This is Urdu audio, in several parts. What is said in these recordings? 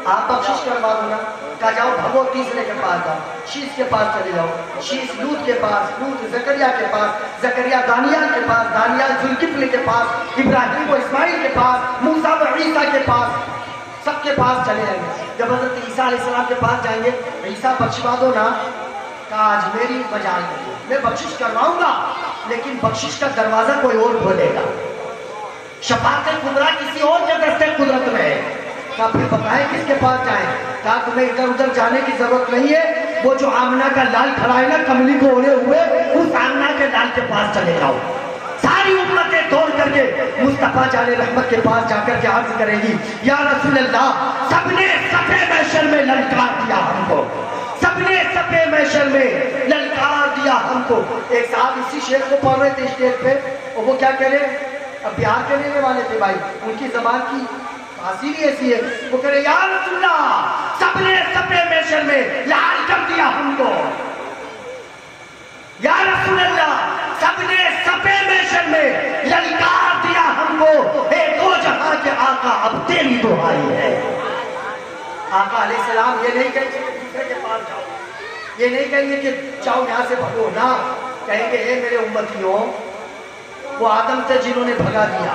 آپ بخشش کروا دو نا. کہا جاؤ بھگو تیسرے کے پاس جاؤ, شیش کے پاس چلے جاؤ, شیش لوط کے پاس, لوط زکریا کے پاس, زکریا دانیال کے پاس, دانیال ذوالکفل کے پاس, ابراہیم و اسماعیل کے پاس, موسیٰ و عیسیٰ کے پاس, سب کے پاس چلے جائیں گے. جب حضرت عیسیٰ علیہ السلام کے پاس جائیں گے, عیسیٰ بخشوا دو نا. کہا آج میری مجال ہے, میں بخشش کرواؤں گا لیکن بخشش کا دروازہ کوئی اور کھولے گا. شفاعت کبریٰ کسی اور کے دستے قدرت میں ہے. کہا پھر بتائیں کس کے پاس جائیں. کہا تمہیں ادھر ادھر جانے کی ضرورت نہیں ہے, وہ جو آمنہ کا لال کھڑا ہے نا کملی کو اوڑھے ہوئے, اس آمنہ کے لال کے پاس چلے جاؤ. ساری امتیں توڑ کر کے مصطفیٰ جان رحمت کے پاس جا کر کے عرض کرے گی, یا رسول اللہ, سب نے صفِ محشر میں للکار دیا ہم کو, سب نے صفِ محشر میں للکار دیا ہم کو. ایک صاحب اسی شعر کو پڑھ رہے تھے اسٹیج پہ, اور وہ کیا کہہ رہے, اب بہار کے رہنے والے تھے بھائی, ان کی زبان کی تاثیر ہی ایسی ہے. وہ کہہ رہے یا رسول اللہ, سب نے صفِ محشر میں لال کر دیا ہم کو, یا رسول اللہ, سب نے صفِ محشر میں للکار دیا ہم کو, اے دو جہاں کے آقا اب تیری دعائی ہے. آقا علیہ السلام یہ نہیں کہیں گے کہ دوسرے کے پاس جاؤ, یہ نہیں کہیں گے کہ جاؤ یہاں سے بھگو نا, کہیں گے اے میرے امتیوں, وہ آدم تھے جنہوں نے بھگا دیا,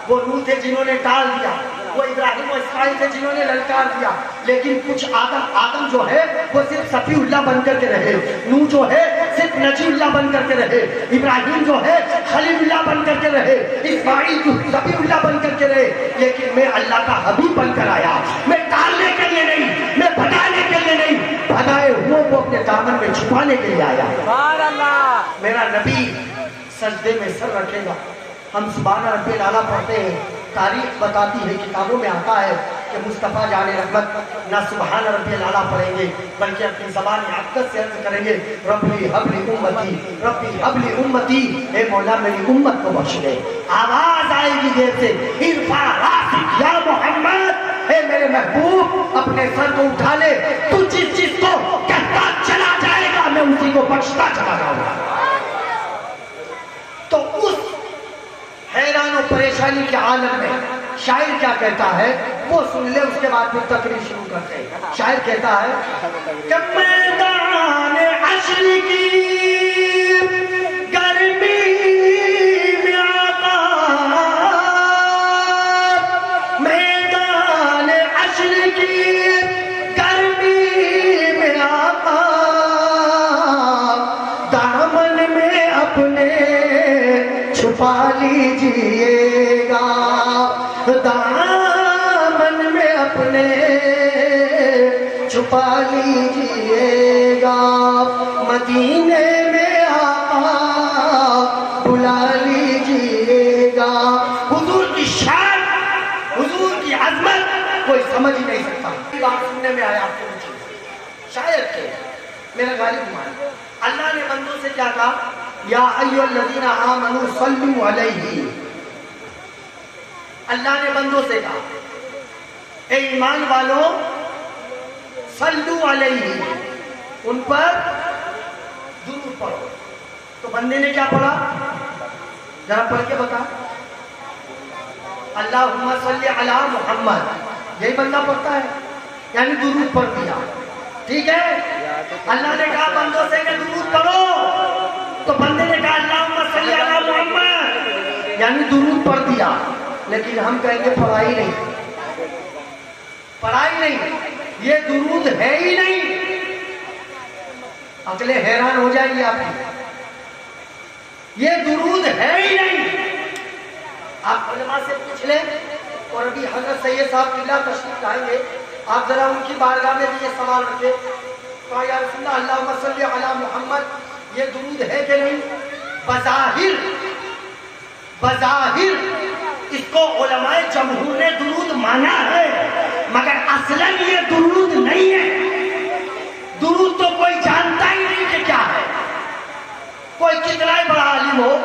وہ نوح تھے جنہوں نے ٹال دیا, وہ ابراہیم و اسماعیل تھے جنہوں نے للکار دیا, لیکن کچھ آدم جو ہے وہ صرف صفی اللہ بن کر کے رہے, نوح جو ہے صرف نجی اللہ بن کر کے رہے, ابراہیم جو ہے خلیل اللہ بن کر کے رہے, اسماعیل جو صفی اللہ بن کر کے رہے, لیکن میں اللہ کا حبیب بن کر آیا. میں ٹالنے کے لیے نہیں, میں بھگانے کے لیے نہیں, بھگائے ہوئے کو اپنے دامن میں چھپانے کے لیے آیا. سبحان اللہ. میرا نبی سجدے میں سر رکھے گا. ہم سبحان ربی الاعلیٰ پڑھتے ہیں, تاریخ بتاتی ہے, کتابوں میں آتا ہے کہ مصطفیٰ جان رحمت نہ سبحان ربی الاعلیٰ پڑھیں گے بلکہ اپنی زبان عقدت سے عرض کریں گے, ربی حبلی امتی, ربی حبلی امتی, اے مولا میری امت کو بخش دے. آواز آئے گی دیر سے, ارفع راسک یا محمد, اے میرے محبوب اپنے سر کو اٹھا لے, تو جس چیز کو کہتا چلا جائے گا میں اسی کو بخشتا چلا جاؤں گا. تو اس حیران و پریشانی کے عالم میں شاعر کیا کہتا ہے وہ سن لے, اس کے بعد پھر تقریر شروع کرتے ہیں. شاعر کہتا ہے کہ میدان عشر کی گرمی میں آقا, میدان عشر کی گرمی میں آقا, دامن میں اپنے چھپا لیجئے گا, دامن میں اپنے چھپا لیجئے گا, مدینے میں آقا بلا لیجئے گا. حضور کی شان, حضور کی عظمت کوئی سمجھ ہی نہیں سکتا. بات سننے میں آیا آپ کو مجھے شاید کہ میرا غالب مان, اللہ نے بندوں سے کیا کہا, یا ایھا الذین آمنوا صلوا علیہ, اللہ نے بندوں سے کہا اے ایمان والوں صلوا علیہ, ان پر درود پڑھو. تو بندے نے کیا پڑھا, ذرا پڑھ کے بتا, اللہم صلی علی محمد, یہی بندہ پڑھتا ہے, یعنی درود پڑھ دیا. ٹھیک ہے, اللہ نے کہا بندوں سے کہ درود پڑھو, تو بندے نے کہا اللہم صلی علی محمد, یعنی درود پڑھ دیا. لیکن ہم کہیں گے پڑھائی نہیں, پڑھائی نہیں, یہ درود ہے ہی نہیں. عقلیں حیران ہو جائیں گی آپ کی, یہ درود ہے ہی نہیں. آپ علماء سے پوچھ لیں, اور ابھی حضرت سید صاحب قبلہ تشریف لائیں گے, آپ ذرا ان کی بارگاہ میں بھی یہ سوال رکھیں, تو یا رسول اللہ اللہم صلی علی محمد, یہ درود ہے کہ نہیں؟ بظاہر اس کو علماء جمہور نے درود مانا ہے, مگر اصلاً یہ درود نہیں ہے. درود تو کوئی جانتا ہی نہیں کہ کیا ہے. کوئی کتنا ہی بڑا عالم ہو,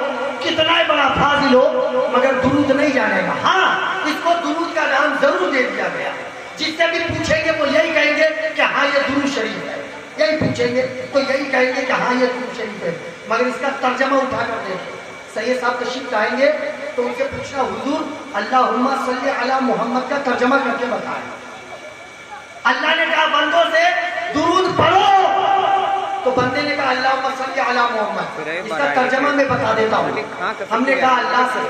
کتنا ہی بڑا فاضل ہو, مگر درود نہیں جانے گا. ہاں, اس کو درود کا نام ضرور دے دیا گیا. جس سے بھی پوچھیں گے وہ یہی کہیں گے کہ ہاں یہ درود شریف ہے, یہی پوچھیں گے تو یہی کہیں گے کہ ہاں یہ درود شریف ہے, مگر اس کا ترجمہ اٹھا کر دیکھیں. سید صاحب تشریف لائیں گے تو ان سے پوچھنا, حضور اللہم صلی علی محمد کا ترجمہ کر کے بتائیں. اللہ نے کہا بندوں سے درود پڑھو، تو بندے نے کہا اللہم صلی علی محمد. اس کا ترجمہ میں بتا دیتا ہوں. ہم نے کہا اللہ سے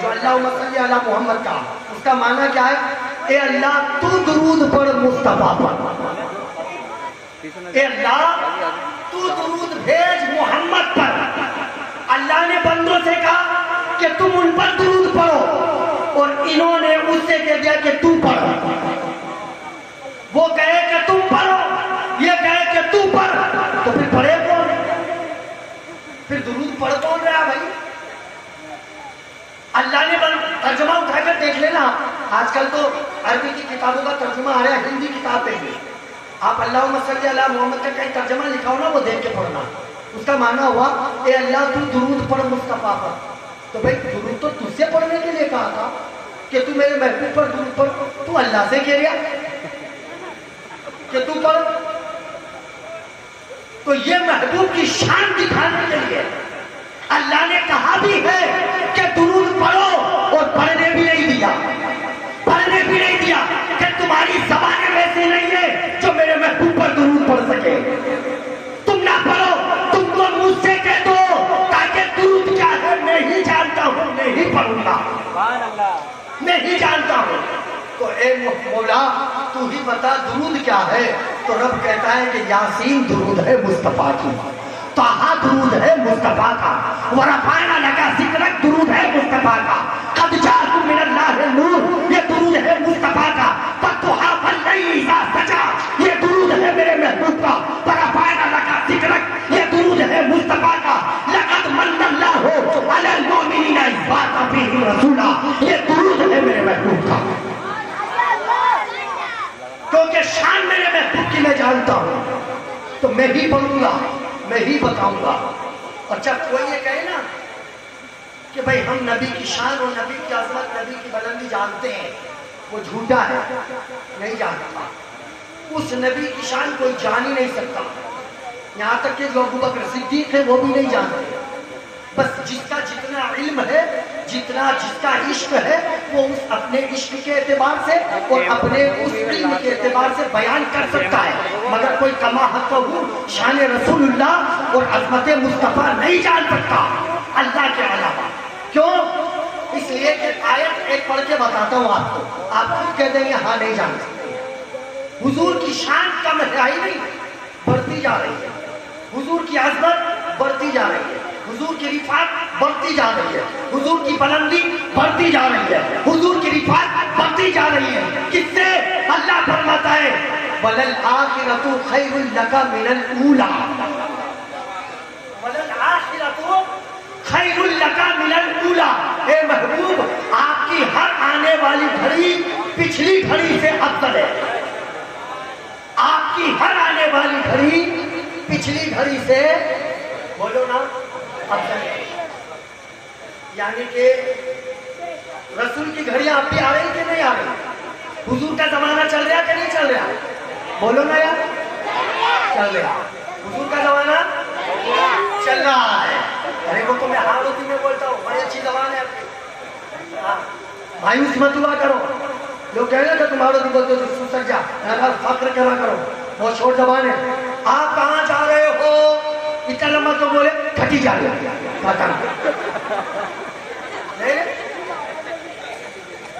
جو اللہم صلی علی محمد کہا، اس کا معنی کیا ہے؟ اے اللہ تو درود پڑھ مصطفیٰ پر، اے اللہ تو درود بھیج محمد پر. اللہ نے بندوں سے کہا کہ تم ان پر درود پڑھو، اور انہوں نے اس سے کہہ دیا کہ تو پڑھو. وہ کہے کہ تم پڑھو، یہ کہے کہ تو پڑھ، تو پھر پڑھے کون؟ پھر درود پڑھ کون رہا بھائی؟ اللہ نے ترجمہ اٹھا کر دیکھ لینا. آج کل تو عربی کی کتابوں کا ترجمہ آ رہا ہے، ہندی کتاب پہ بھی آپ اللہم صلی علی محمد کا کہیں ترجمہ لکھا ہو نا، وہ دیکھ کے پڑھنا. اس کا معنی ہوا اے اللہ تو درود پڑھ مصطفیٰ پر. تو بھائی درود تو تجھ سے پڑھنے کے لیے کہا تھا کہ تو میرے محبوب پر درود پڑھ، تو اللہ سے کہہ رہا کہ تو پڑھ. تو یہ محبوب کی شان دکھانے کے لیے اللہ نے کہا بھی ہے کہ درود پڑھو، اور پڑھنے بھی نہیں دیا، پڑھنے بھی نہیں دیا کہ تمہاری زبانیں ویسے نہیں ہے جو میرے محبوب پر درود پڑھ سکے. تم نہ پڑھو، تم تو مجھ سے کہہ دو تاکہ درود کیا ہے میں ہی جانتا ہوں، میں ہی پڑھوں گا، میں ہی جانتا ہوں. تو اے مولا تو ہی بتا درود کیا ہے. تو رب کہتا ہے کہ یاسین درود ہے مصطفیٰ کی، طٰہٰ درود ہے مصطفیٰ کا، ورفعنا لک ذکرک درود ہے مصطفیٰ کا، قد جاءکم من اللہ نور یہ درود ہے مصطفیٰ کا، والضحیٰ واللیل اذا سجا یہ درود ہے میرے محبوب کا، ورفعنا لک ذکرک یہ درود ہے مصطفیٰ کا، لقد من اللہ علی المؤمنین اذ بعث فیہم رسولا یہ درود ہے میرے محبوب کا. کیونکہ شان میرے محبوب کی میں جانتا ہوں، تو میں ہی پڑھوں گا، میں ہی بتاؤں گا. اور جب کوئی یہ کہے نا کہ بھائی ہم نبی کی شان اور نبی کی عظمت، نبی کی بلندی جانتے ہیں، وہ جھوٹا ہے، نہیں جانتا. اس نبی کی شان کوئی جان ہی نہیں سکتا. یہاں تک کہ جو ابوبکر صدیق ہے وہ بھی نہیں جانتے. بس جس کا جتنا علم ہے، جتنا جس کا عشق ہے، وہ اس اپنے عشق کے اعتبار سے اور اپنے اس علم کے اعتبار سے بیان کر سکتا ہے، مگر کوئی کما حق ہو شان رسول اللہ اور عظمت مصطفیٰ نہیں جان سکتا اللہ کے علاوہ. کیوں؟ اس لیے کہ آیت ایک پڑھ کے بتاتا ہوں آپ کو، آپ خود کہہ دیں گے ہاں نہیں جان سکتے. حضور کی شان کم ہے ہی نہیں، بڑھتی جا رہی ہے. حضور کی عظمت بڑھتی جا رہی ہے، حضور کی رفعت بڑھتی جا رہی ہے، حضور کی بلندی بڑھتی جا رہی ہے، حضور کی رفعت بڑھتی جا رہی ہے. کس سے؟ اللہ فرماتا ہے وَلَلْآخِرَةُ خَيْرٌ لَكَ مِنَ الْأُولَىٰ، وَلَلْآخِرَةُ خَيْرٌ لَكَ مِنَ الْأُولَىٰ. اے محبوب آپ کی ہر آنے والی گھڑی پچھلی گھڑی سے افضل ہے. آپ کی ہر آنے والی گھڑی پچھلی گھڑی سے بولو نا افضل ہے. یعنی کہ رسول کی گھڑیاں اب بھی آ رہی کہ نہیں آ رہی؟ حضور کا زمانہ چل رہا کہ نہیں چل رہا؟ بولو نا یار، چل رہا. حضور کا زمانہ چل رہا ہے. ارے وہ تو میں حالتی میں بولتا ہوں، بڑی اچھی زبان ہے آپ کی. مایوس مت ہوا کرو. لوگ کہہ رہے کہ تمہارا بھی بولتے ہو سر جا، فخر کرا کرو، بہت چھوٹ زبان ہے. آپ کہاں جا رہے ہو؟ اتنا لمبا تو بولے کھٹی جا رہی ہے.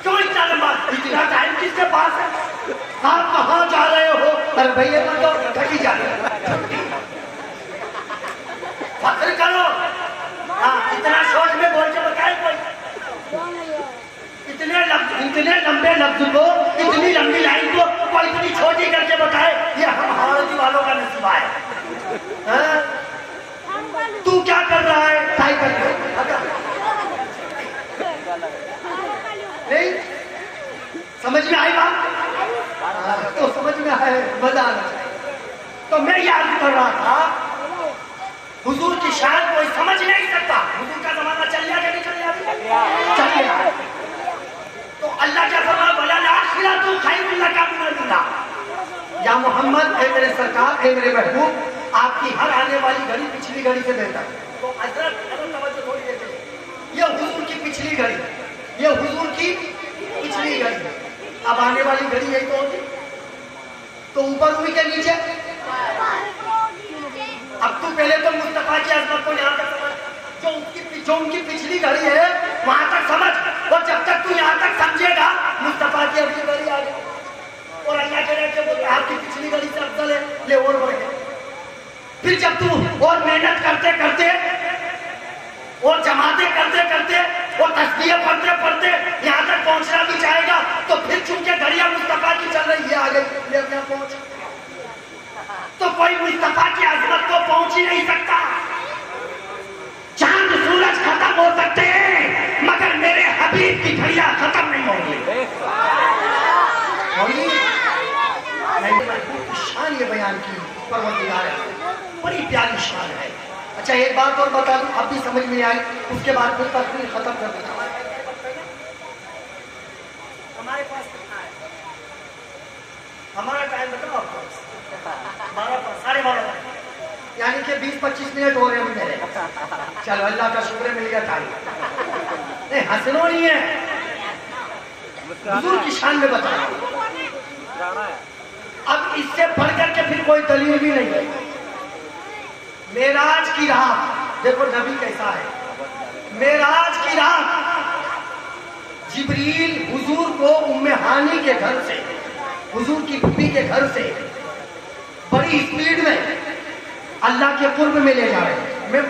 کیوں اتنا لمبا؟ اتنا ٹائم کس کے پاس ہے؟ آپ کہاں جا رہے ہو؟ ارے بھائی تو کھٹی جا رہی ہے. فخر کرو. اتنا شوق میں بول کے بتائے کوئی؟ اتنے لمبے لفظ کو، اتنی لمبی لائن کو اور اتنی چھوٹی کر کے بتائے، یہ ہم حالتی والوں کا نصیبہ ہے. تو کیا کر رہا ہے؟ ٹائی کر کے نہیں سمجھ میں آئی بات؟ تو سمجھ میں آئے، مزہ آنا چاہیے. تو میں یاد کر رہا تھا حضور کی شان کوئی سمجھ نہیں سکتا. حضور کا زمانہ چل گیا کہ نہیں چل گیا؟ چل گیا. تو اللہ کیا فرمایا وَلَلْآخِرَةُ خَيْرٌ لَكَ مِنَ الْأُولَىٰ. یا محمد، اے میرے سرکار، اے میرے محبوب، آپ کی ہر آنے والی گھڑی پچھلی گھڑی سے بہتر. تو حضرت توجہ تھوڑی دیتے ہیں، یہ حضور کی پچھلی گھڑی، یہ حضور کی پچھلی گھڑی. اب آنے والی گھڑی یہی تو ہوگی. تو اوپر ہوئی کے نیچے؟ اب تو پہلے تو مصطفیٰ کی عظمت کو یہاں تک سمجھ، جو ان کی پچھلی گھڑی ہے وہاں تک سمجھ، اور جب تک تو یہاں تک سمجھے گا مصطفیٰ کی اگلی گھڑی آ گئی، اور اللہ کہہ رہے کہ وہ آپ کی پچھلی گھڑی سے افضل ہے، لے اور بڑھ گئے۔ پھر جب تو اور محنت کرتے کرتے اور جماعتیں کرتے کرتے اور تسبیح پڑھتے پڑھتے یہاں تک پہنچنا بھی چاہے گا، تو پھر چونکہ گھڑیاں مصطفیٰ کی چل رہی ہے آ گئی، لے اپنے آپ پہنچ، تو کوئی مصطفیٰ کی عظمت کو پہنچ ہی نہیں سکتا۔ چاند سورج ختم ہو سکتے ہیں مگر میرے حبیب کی گھڑیاں ختم نہیں ہوں گی۔ شان یہ بیان کی پروردگار ہے، بڑی پیاری شان ہے۔ اچھا ایک بات اور بتا دوں، اب بھی سمجھ میں آئی، اس کے بعد پھر تقریر ختم کر دیتا ہوں۔ ہمارے پاس کتنا ہے؟ ہمارا ٹائم بتاؤ آپ کو، 12 یعنی کہ 20-25 منٹ ہو رہے ہیں میرے۔ چلو اللہ کا شکر مل گیا ٹائم، نہیں ہنسنو نہیں ہے، حضور کی شان میں بتا رہا ہوں۔ اب اس سے بڑھ کر کے پھر کوئی دلیل بھی نہیں ہے۔ معراج کی رات دیکھو نبی کیسا ہے، معراج کی رات جبریل حضور کو ام ہانی کے گھر سے، حضور کی پھوپھی کے گھر سے بڑی اسپیڈ میں اللہ کے قرب میں لے جا رہے ہیں۔ میں